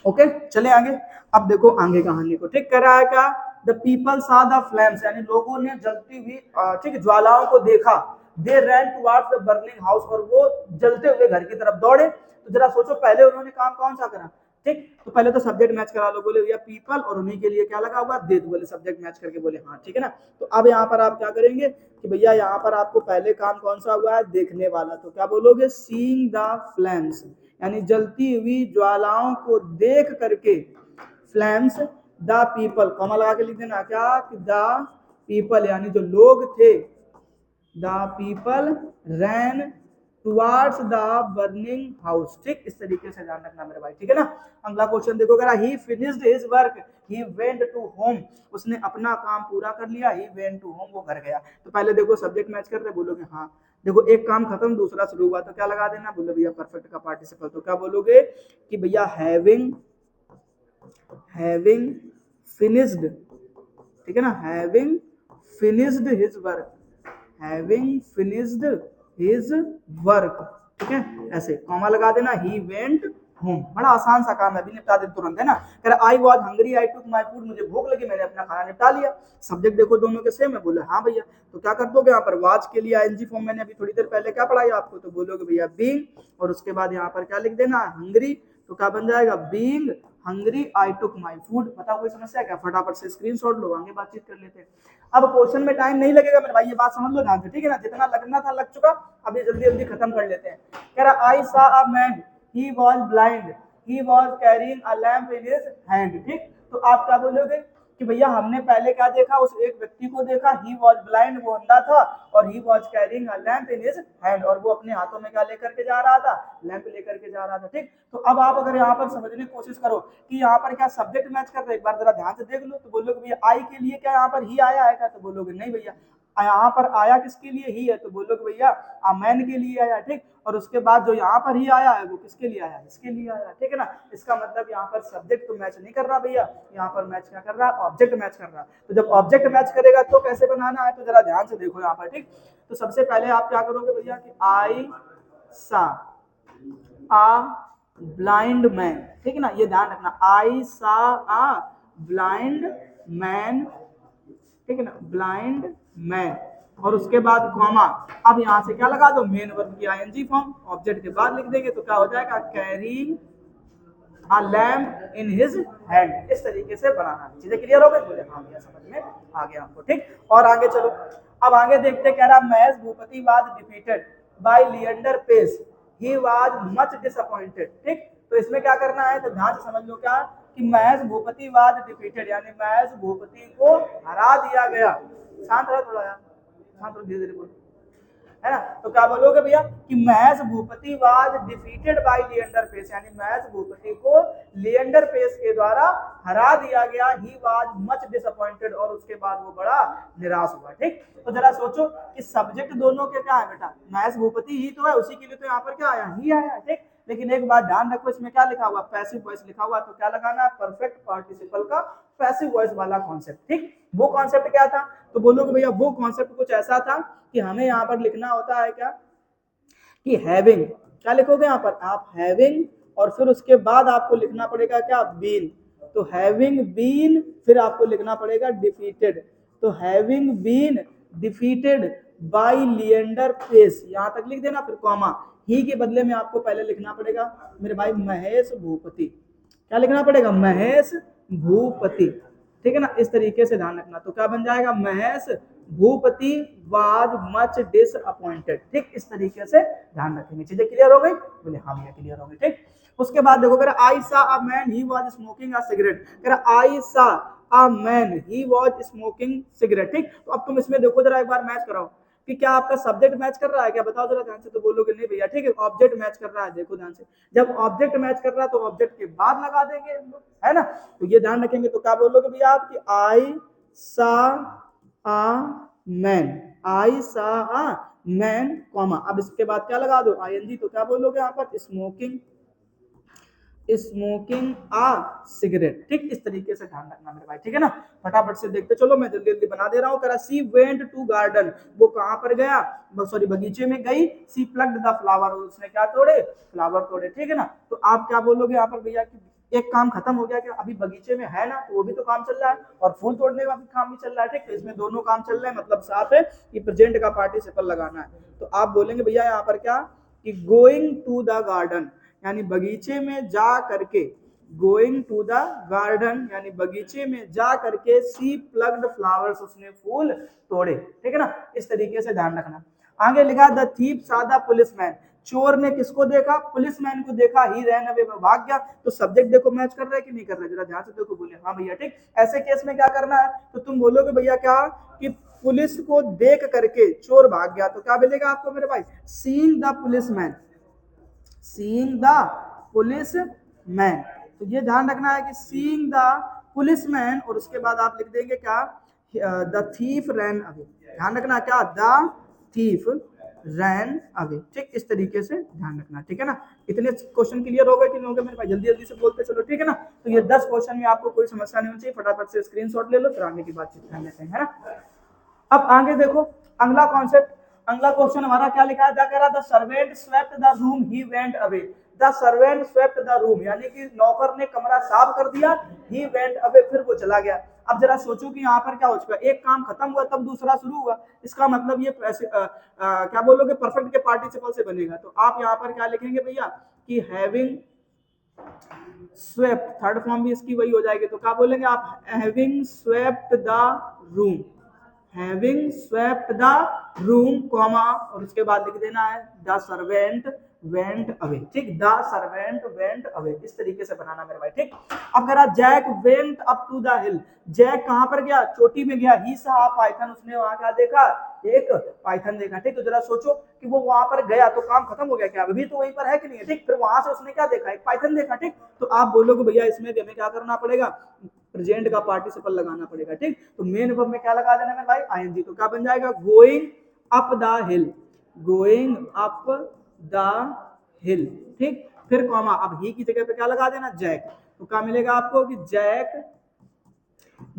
ओके, चले आगे। अब देखो आगे कहानी को, ठीक, कर रहा है क्या, द पीपल सा द फ्लेम्स, यानी लोगों ने जलती हुई ठीक ज्वालाओं को देखा। दे रैन टुवर्ड्स द बर्निंग हाउस, और वो जलते हुए घर की तरफ दौड़े। तो जरा सोचो पहले उन्होंने काम कौन सा करा। ठीक, तो पहले तो सब्जेक्ट मैच करा लो, बोले भैया पीपल, और उन्हीं के लिए क्या लगा हुआ, दे, तो बोले सब्जेक्ट मैच करके बोले हाँ, ठीक है ना। तो अब यहाँ पर आप क्या करेंगे कि भैया यहाँ पर आपको पहले काम कौन सा हुआ है, देखने वाला। तो क्या बोलोगे, सीइंग द फ्लेम्स, यानी जलती हुई ज्वालाओं को देख करके, फ्लेम्स द पीपल, कॉमा लगा के लिख देना क्या, कि द पीपल, यानी जो लोग थे, the people ran towards the burning house. ठीक, इस तरीके से ध्यान रखना मेरे भाई, ठीक है ना। अगला क्वेश्चन देखो, कह रहा he finished his work, he went to home, उसने अपना काम पूरा कर लिया, ही वेंट टू होम, वो घर गया। तो पहले देखो सब्जेक्ट मैच कर रहे, बोलोगे हाँ। देखो एक काम खत्म, दूसरा शुरू हुआ, तो क्या लगा देना, बोलो भैया परफेक्ट का पार्टिसिपल। तो क्या बोलोगे कि भैया हैविंग, हैविंग फिनिश्ड, ठीक है ना, having finished his work, having finished his work, ठीक है, ऐसे कॉमा लगा देना, ही वेंट होम। बड़ा आसान सा काम है, अभी निपटा दे तुरंत, है ना। कह रहा I was hungry, I took my food, मुझे भूख लगी, मैंने अपना खाना निपटा लिया। सब्जेक्ट देखो दोनों के सेम है, बोले हाँ भैया। तो क्या कर दोगे यहाँ पर, वाज के लिए आईएनजी फॉर्म मैंने अभी थोड़ी देर पहले क्या पढ़ाई आपको, तो बोलोगे भैया बीइंग, और उसके बाद यहाँ पर क्या लिख देना, हंग्री। तो क्या बन जाएगा, being hungry I took my food. बताओ कोई समस्या क्या, फटाफट से स्क्रीनशॉट लो, आगे बातचीत कर लेते हैं। अब क्वेश्चन में टाइम नहीं लगेगा मेरे भाई, ये बात समझ लो ध्यान से, ठीक है ना। जितना लगना था लग चुका, अभी जल्दी जल्दी खत्म कर लेते हैं। कह रहा आई सा a man, he was blind, he was carrying a lamp in his hand. ठीक, तो आप क्या बोलोगे कि भैया हमने पहले क्या देखा, उस एक व्यक्ति को देखा, ही वाज ब्लाइंड, वो अंधा था, और he was carrying a lamp in his hand, और वो अपने हाथों में क्या लेकर के जा रहा था, लैंप लेकर के जा रहा था। ठीक, तो अब आप अगर यहाँ पर समझने की कोशिश करो कि यहाँ पर क्या सब्जेक्ट मैच कर रहे हैं, एक बार जरा ध्यान से देख लो। तो बोलोगे भैया आई के लिए क्या यहाँ पर ही आया है क्या, तो बोलोगे नहीं भैया, यहाँ पर आया किसके लिए, ही है, तो बोलोगे भैया मैन के लिए आया। ठीक, और उसके बाद जो यहाँ पर ही आया है वो किसके लिए आया, इसके लिए आया, ठीक है ना। इसका मतलब यहाँ पर सब्जेक्ट तो मैच नहीं कर रहा भैया, यहाँ पर मैच क्या कर रहा है, ऑब्जेक्ट मैच कर रहा है। तो जब ऑब्जेक्ट मैच करेगा तो कैसे बनाना है, तो जरा ध्यान से देखो यहाँ पर। ठीक, तो सबसे पहले आप क्या करोगे भैया कि आई सा आ ब्लाइंड मैन, ठीक है ना, ये ध्यान रखना, आई सा आ ब्लाइंड मैन, ठीक है ना, ब्लाइंड मैन, और उसके बाद कॉमा, अब यहां से क्या लगा दो, मेन वर्ब की आईएनजी फॉर्म, ऑब्जेक्ट के बाद लिख देंगे तो क्या हो जाएगा, carrying a lamp in his hand. इस तरीके से बनाना, चीजें क्लियर हो गई, मुझे हाँ गया, समझ में आ गया आपको, ठीक। और आगे चलो, अब आगे देखते, कह रहा Mahesh Bhupathi was defeated by Leander Paes, he was much disappointed, ठीक। तो इसमें क्या करना है, तो ध्यान से समझ लो क्या, कि महेश भूपति वाज डिफीटेड, यानी महेश भूपति को हरा दिया गया, शांत रहो थोड़ा यार, शांत रहो, धीरे धीरे बोलो, है ना। तो क्या बोलोगे भैया, कि Mahesh Bhupathi was defeated by Leander Paes, यानी महेश भूपति को लिएंडर पेस के द्वारा हरा दिया गया, ही वाज मच डिसअपॉइंटेड, और उसके बाद वो बड़ा निराश हुआ, ठीक। तो जरा सोचो कि सब्जेक्ट दोनों के क्या है बेटा, महेश भूपति ही तो है, उसी के लिए तो यहाँ पर क्या आया, ही आया, ठीक। लेकिन एक बात ध्यान रखो, इसमें क्या लिखा हुआ, पैसिव वॉइस लिखा हुआ, तो क्या लगाना है, परफेक्ट पार्टिसिपल का पैसिव वॉइस वाला कॉन्सेप्ट, ठीक। वो कॉन्सेप्ट क्या था, तो बोलोगे भैया वो कॉन्सेप्ट कुछ ऐसा था कि हमें यहाँ पर लिखना होता है क्या, कि हैविंग, क्या लिखोगे यहाँ पर आप, हैविंग, और फिर उसके बाद आपको लिखना पड़ेगा क्या, बीन, तो हैविंग बीन, फिर आपको लिखना पड़ेगा डिफीटेड, तो having been defeated by Leander Paes, यहां तक लिख देना, फिर कॉमा, ही के बदले में आपको पहले लिखना पड़ेगा मेरे भाई महेश भूपति, क्या लिखना पड़ेगा, महेश भूपति, ठीक है ना, इस तरीके से ध्यान रखना, तो क्या बन जाएगा, Mahesh Bhupathi was much disappointed, ठीक। इस तरीके से ध्यान रखेंगे, चीजें क्लियर हो गई, बोले हाँ भैया क्लियर हो गई, ठीक। उसके बाद देखो, कह रहा आई सा a man he was smoking a cigarette, कह रहा आई सा a man he was smoking cigarette, ठीक। तो अब तुम इसमें देखो जरा, एक बार मैच कराओ कि क्या आपका सब्जेक्ट मैच कर रहा है क्या, बताओ जरा ध्यान से, तो बोलोगे नहीं भैया, ठीक है, ऑब्जेक्ट मैच कर रहा है, देखो ध्यान से, जब ऑब्जेक्ट मैच कर रहा है तो ऑब्जेक्ट के बाद लगा देंगे, है ना, तो ये ध्यान रखेंगे, तो क्या बोलोगे भैया आप, कि आई सा आ मैन, आई सा आ मैन, कॉमा, अब इसके बाद क्या लगा दो, आईएनजी, तो क्या बोलोगे यहाँ पर, स्मोकिंग, स्मोकिंग आ सिगरेट, ठीक। इस तरीके से ध्यान रखना मेरे भाई, ठीक है ना। फटाफट से देखते चलो, मैं जल्दी जल्दी बना दे रहा हूँ, कह रहा सी वेंट टू गार्डन, वो कहाँ पर गया, सॉरी बगीचे में गई, सी प्लग्ड द फ्लावर, उसने क्या तोड़े, फ्लावर तोड़े, ठीक है ना। तो आप क्या बोलोगे यहाँ पर भैया, कि एक काम खत्म हो गया, कि अभी बगीचे में है ना, तो वो भी तो काम चल रहा है, और फूल तोड़ने का भी काम भी चल रहा है, ठीक। तो इसमें दोनों काम चल रहे हैं, मतलब साफ है कि प्रेजेंट का पार्टिसिपल लगाना है, तो आप बोलेंगे भैया यहाँ पर क्या, कि गोइंग टू द गार्डन, यानी बगीचे में जा करके, गोइंग टू द गार्डन यानी बगीचे में जा करके, सी प्लग्ड फ्लावर्स, उसने फूल तोड़े, ठीक है ना। इस तरीके से ध्यान रखना। आगे लिखा, द थीप सा द पुलिसमैन, चोर ने किसको देखा, पुलिसमैन को देखा, ही रैन अवे, भाग गया। तो सब्जेक्ट देखो मैच कर रहा है कि नहीं कर रहा है, जरा ध्यान से देखो, बोले हाँ भैया, ठीक। ऐसे केस में क्या करना है, तो तुम बोलोगे भैया क्या, कि पुलिस को देख करके चोर भाग गया, तो क्या मिलेगा आपको मेरे भाई, seeing the policeman, seeing the policeman, तो ये ध्यान रखना है कि सीइंग द पुलिसमैन, और उसके बाद आप लिख देंगे क्या, द थीफ रैन अवे, ध्यान रखना क्या, द थीफ रैन अवे, ठीक। इस तरीके से ध्यान रखना, ठीक है ना। इतने क्वेश्चन क्लियर हो गए कि नहीं हो गए मेरे भाई, जल्दी जल्दी से बोलते चलो, ठीक है ना। तो ये 10 क्वेश्चन में आपको कोई समस्या नहीं होनी चाहिए, फटाफट से स्क्रीनशॉट ले लो, फिर आगे की बातचीत कर लेते हैं, है ना। अब आगे देखो, अगला कॉन्सेप्ट, अगला क्वेश्चन हमारा क्या लिखा है, कह रहा the servant swept the room, he went away, the servant swept the room, यानी कि नौकर ने कमरा साफ कर दिया, ही वेंट अवे, फिर वो चला गया। अब जरा सोचो कि यहाँ पर क्या हो चुका, एक काम खत्म हुआ तब दूसरा शुरू हुआ, इसका मतलब ये क्या बोलोगे, परफेक्ट के पार्टिसिपल से बनेगा, तो आप यहाँ पर क्या लिखेंगे भैया, कि हैविंग स्वेप्ट, थर्ड फॉर्म भी इसकी वही हो जाएगी, तो क्या बोलेंगे आप, having swept the room, having swept the room, comma, और उसके बाद लिख देना है द सर्वेंट वेंट अवे, ठीक। द सर्वेंट वेंट अवे, इस तरीके से बनाना मेरे भाई, ठीक। अब कह रहा Jack went up to the hill, Jack कहां पर गया, चोटी में गया, ही सा पाइथन, उसने वहां क्या देखा, एक पाइथन देखा, ठीक। तो जरा सोचो कि वो वहां पर गया तो काम खत्म हो गया क्या, अभी तो वहीं पर है कि नहीं है, ठीक। फिर वहां से उसने क्या देखा, एक पाइथन देखा, ठीक। तो आप बोलोगे भैया इसमें भी हमें क्या करना पड़ेगा, प्रेजेंट का पार्टिसिपल लगाना पड़ेगा, ठीक। तो मेन वर्ब में क्या लगा देना है भाई, आईएनजी, तो क्या बन जाएगा, going up the hill, going up the हिल, ठीक। फिर कॉमा, अब ही की जगह पे क्या लगा देना, जैक, तो क्या मिलेगा आपको, कि जैक,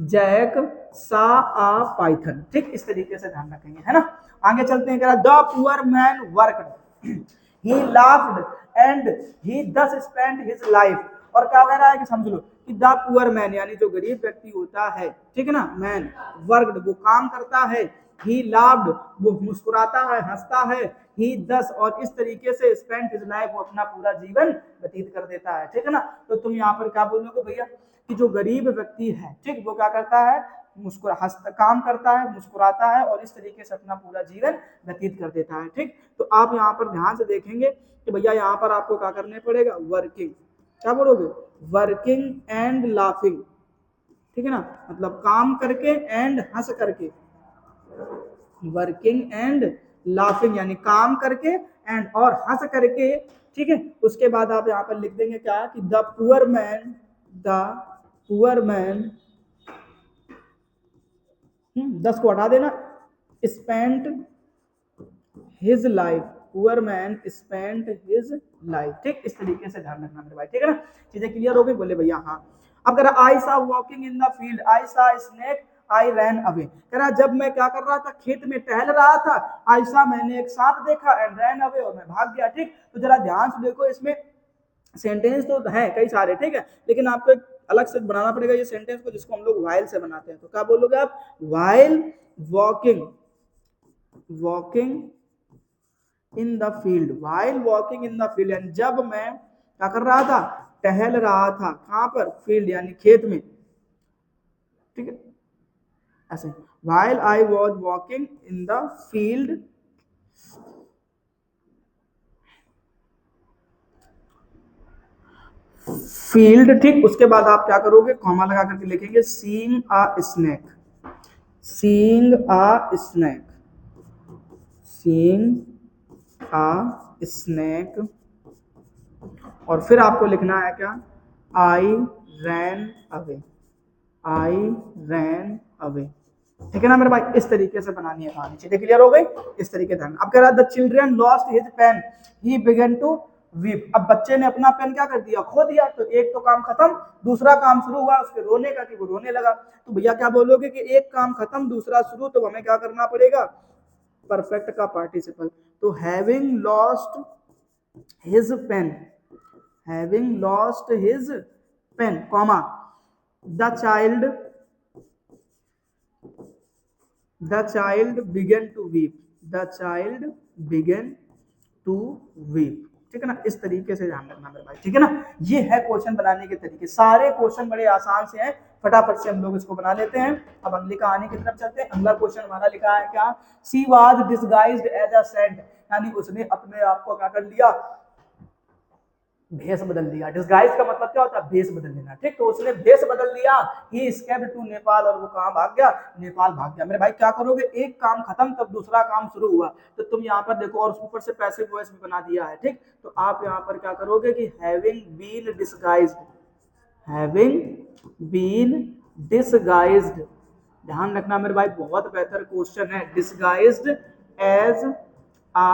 जैक सा आ पाइथन, ठीक। इस तरीके से ध्यान रखेंगे, है ना। आगे चलते हैं, the poor man worked, he laughed and he thus spent his life। और क्या कह रहा है कि समझ लो कि द पुअर मैन यानी जो गरीब व्यक्ति होता है, ठीक है ना, मैन वर्कड वो काम करता है, ही लाव्ड वो मुस्कुराता है, हंसता है, ही दस और इस तरीके से स्पेंड हिज लाइफ वो अपना पूरा जीवन व्यतीत कर देता है, ठीक है ना। तो तुम यहाँ पर क्या बोलोगे भैया कि जो गरीब व्यक्ति है, ठीक, वो क्या करता है, काम करता है, मुस्कुराता है और इस तरीके से अपना पूरा जीवन व्यतीत कर देता है, ठीक। तो आप यहाँ पर ध्यान से देखेंगे कि भैया यहाँ पर आपको क्या करने पड़ेगा, वर्किंग, क्या बोलोगे, वर्किंग एंड लाफिंग, ठीक है ना, मतलब काम करके एंड हंस करके, वर्किंग एंड लाफिंग यानी काम करके एंड और हंस करके, ठीक है। उसके बाद आप यहाँ पर लिख देंगे क्या कि द पुअर मैन 10 को हटा देना, spent his life, poor man spent his life, ठीक। इस तरीके से ध्यान रखना मेरे भाई, ठीक है ना। चीजें क्लियर हो गई, बोले भैया हाँ। अब कह रहा आई सा वॉकिंग इन द फील्ड, आई सा स्नेक, आई रैन अवे। कह रहा जब मैं क्या कर रहा था, खेत में टहल रहा था, आई सा मैंने एक सांप देखा, एंड रैन अवे और मैं भाग गया, ठीक। तो जरा ध्यान से देखो, इसमें सेंटेंस तो है कई सारे, ठीक है, लेकिन आपको एक अलग से बनाना पड़ेगा ये सेंटेंस को, जिसको हम लोग वाइल से बनाते हैं। तो क्या बोलोगे आप, while walking in the field, while walking in the field यानी जब मैं क्या कर रहा था, टहल रहा था, कहां पर, फील्ड यानी खेत में, ठीक है, ऐसे while I was walking in the field, ठीक। उसके बाद आप क्या करोगे, कॉमा लगा करके लिखेंगे seeing a snake, seeing a snake, seeing a snake, और फिर आपको लिखना है क्या, आई रैन अवे, आई रैन अवे, ठीक है ना मेरे भाई। इस तरीके से बनानी है कहानी, चीजें क्लियर हो गई, इस तरीके से। अब कह रहा है the children lost his pen, he began to weep. अब बच्चे ने अपना पेन क्या कर दिया, खो दिया। तो एक तो काम खत्म, दूसरा काम शुरू हुआ उसके रोने का, कि वो रोने लगा। तो भैया क्या बोलोगे कि एक काम खत्म दूसरा शुरू, तो हमें क्या करना पड़ेगा, परफेक्ट का पार्टिसिपल। तो having lost his pen, having lost his pen, comma, the child began to weep, the child began to weep, ठीक है ना। इस तरीके से ध्यान रखना मेरे भाई, ठीक है ना। ये है क्वेश्चन बनाने के तरीके, सारे क्वेश्चन बड़े आसान से हैं, फटाफट से हम लोग इसको बना लेते हैं। अब अगली कहानी की तरफ चलते हैं। अगला क्वेश्चन हमारा लिखा है क्या, she was disguised as a saint, यानी उसने अपने आप को क्या कर लिया, भेष बदल लिया। डिस्गाइज का मतलब क्या होता है, भेष बदल लेना, ठीक। तो उसने भेष बदल लिया, ही एस्केप्ड टू नेपाल, और वो कहां भाग गया, नेपाल भाग गया। मेरे भाई क्या करोगे, एक काम खत्म तब दूसरा काम शुरू हुआ। तो तुम यहाँ पर देखो, और ऊपर से पैसिव वॉइस भी बना दिया है, ठीक। तो आप यहाँ पर क्या करोगे कि having been disguised, having been disguised, ध्यान रखना मेरे भाई, बहुत बेहतर क्वेश्चन है। Disguised as a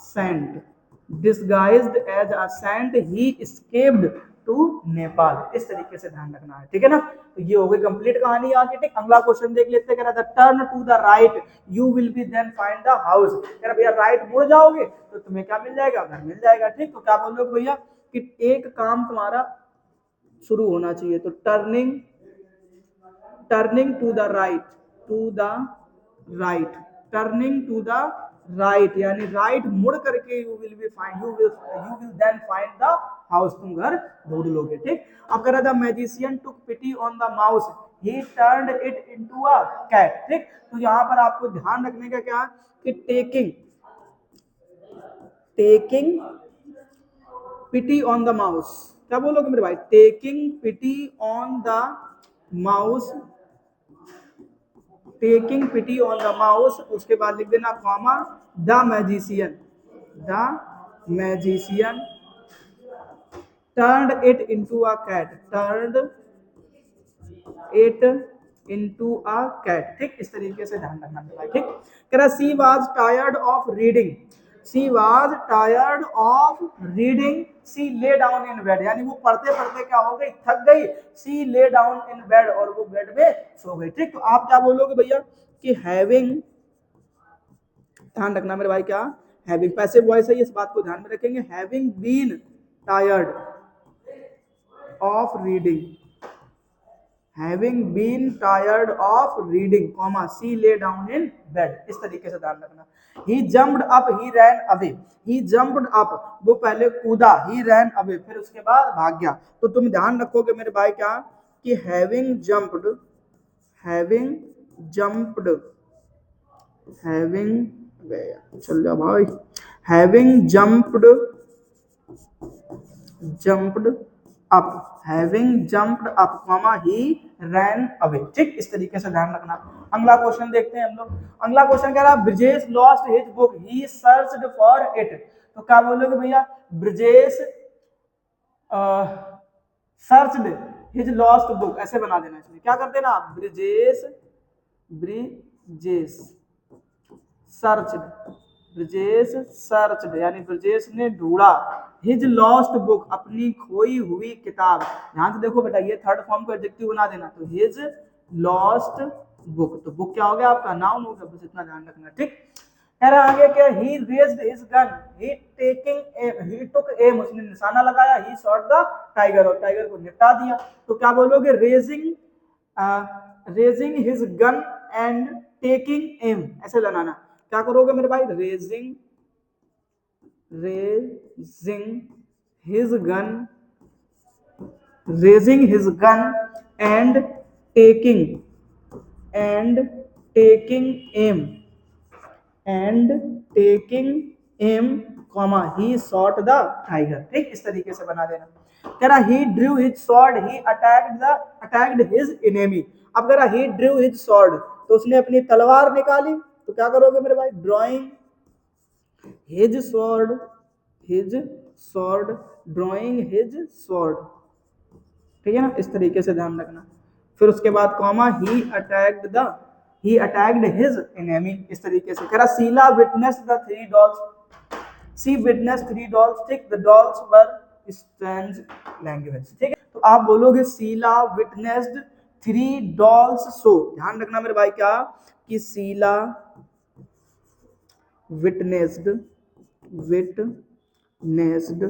saint, disguised as a saint he escaped to Nepal, इस तरीके से ध्यान रखना है, ठीक है ना। तो ये हो गई कंप्लीट कहानी यहाँ की, ठीक। अगला क्वेश्चन देख लेते हैं, turn to the right you will be then find the house. कह रहा भैया राइट मुड़ जाओगे तो तुम्हें क्या मिल जाएगा, घर मिल जाएगा, ठीक। तो क्या बोलोगे भैया कि एक काम तुम्हारा शुरू होना चाहिए, तो turning to the right, turning to the right यानी राइट मुड़ करके you will then find the house, तुम घर ढूंढ लोगे, ठीक। अब कह रहा था magician took pity on the mouse, he turned it into a cat, ठीक। तो यहाँ पर आपको ध्यान रखने का क्या कि taking pity on the mouse, क्या बोलोगे मेरे भाई, taking pity on the mouse, taking pity on the mouse, उसके बाद लिख देना comma, the magician turned it into a cat, ठीक। इस तरीके से ध्यान रखना है, ठीक। कह रहा she was tired of reading, she lay down in bed, यानी वो पढ़ते पढ़ते क्या हो गई, थक गई। सी ले डाउन इन बेड, और वो बेड में सो गई, ठीक। तो आप क्या बोलोगे भैया कि हैविंग, ध्यान रखना मेरे भाई, क्या हैविंग पैसिव वॉइस है, इस बात को ध्यान में रखेंगे। Having been tired of reading, having been tired of reading, comma she lay down in bed, इस तरीके से ध्यान रखना। He jumped up, he ran away, he jumped up वो पहले कूदा, ही रैन अवे फिर उसके बाद भाग गया। तो तुम ध्यान रखोगे मेरे भाई क्या कि having jumped, having jumped, having चल जा भाई, having jumped, jumped up, having jumped up comma he ran away, ठीक, इस तरीके से ध्यान रखना। अगला क्वेश्चन देखते हैं हम लोग। अगला क्वेश्चन कह रहा है Brijesh lost his book, he searched for it. तो क्या बोलोगे भैया, Brijesh searched his lost book, ऐसे बना देना। इसमें क्या करते हैं ना, ब्रिजेश, ब्रिजेश सर्च्ड, ब्रिजेश सर्च्ड यानी ब्रिजेश ने ढूंढा, हिज लॉस्ट बुक अपनी खोई हुई किताब। ध्यान से देखो बेटा, ये थर्ड फॉर्म को एडजेक्टिव बना देना, तो हिज लॉस्ट बुक, तो बुक क्या हो गया आपका, नाउन हो गया, बस इतना ध्यान रखना, ठीक। कह रहा आगे क्या, he raised his gun, he taking aim, he took aim उसने निशाना लगाया, ही शॉट द टाइगर और टाइगर को निपटा दिया। तो क्या बोलोगे, raising, raising his gun and taking aim, ऐसे लगाना। क्या करोगे मेरे भाई, raising, raising his gun, raising his gun and taking, and taking aim, and taking aim comma he shot the tiger, ठीक, इस तरीके से बना देना। कह रहा ही ड्रू हिज स्वॉर्ड, ही अटैक्ड हिज एनिमी। अब कह रहा ही ड्रू हिज स्वॉर्ड, तो उसने अपनी तलवार निकाली। तो क्या करोगे मेरे भाई, drawing his sword, his sword, drawing his sword, ठीक है ना, इस तरीके से ध्यान रखना। फिर उसके बाद comma he attacked his enemy, इस तरीके से। कह रहा Sheela witnessed the three dolls, she witnessed three dolls, ठीक, the dolls were strange language, ठीक है। तो आप बोलोगे Sheela witnessed three dolls show, ध्यान रखना मेरे भाई क्या कि Sheela witnessed, witnessed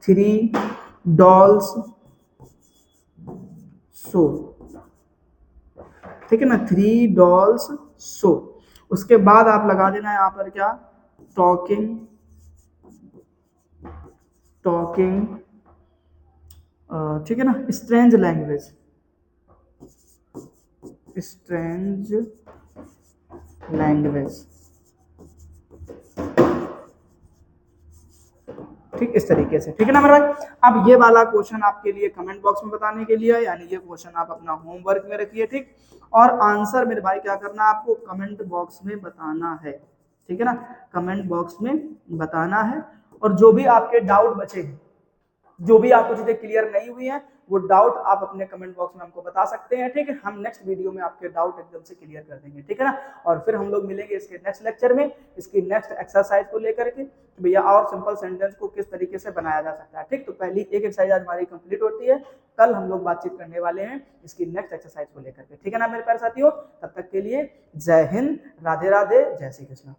three dolls show, ठीक है ना, थ्री डॉल्स शो। उसके बाद आप लगा देना यहाँ पर क्या, टॉकिंग, टॉकिंग, ठीक है ना, स्ट्रेंज लैंग्वेज, स्ट्रेंज लैंग्वेज, ठीक, इस तरीके से, ठीक है ना मेरे भाई। अब ये वाला क्वेश्चन आपके लिए कमेंट बॉक्स में बताने के लिए, यानी ये क्वेश्चन आप अपना होमवर्क में रखिए, ठीक, और आंसर मेरे भाई क्या करना है, आपको कमेंट बॉक्स में बताना है, ठीक है ना, कमेंट बॉक्स में बताना है। और जो भी आपके डाउट बचे हैं, जो भी आपको चीजें क्लियर नहीं हुई हैं, वो डाउट आप अपने कमेंट बॉक्स में हमको बता सकते हैं, ठीक है। हम नेक्स्ट वीडियो में आपके डाउट एकदम से क्लियर कर देंगे, ठीक है ना। और फिर हम लोग मिलेंगे इसके नेक्स्ट लेक्चर में, इसकी नेक्स्ट एक्सरसाइज को लेकर के, तो भैया और सिंपल सेंटेंस को किस तरीके से बनाया जा सकता है, ठीक। तो पहली एक एक्सरसाइज आज हमारी कंप्लीट होती है, कल हम लोग बातचीत करने वाले हैं इसकी नेक्स्ट एक्सरसाइज को लेकर के, ठीक है ना मेरे प्यारे साथियों। तब तक के लिए जय हिंद, राधे राधे, जय श्री कृष्ण।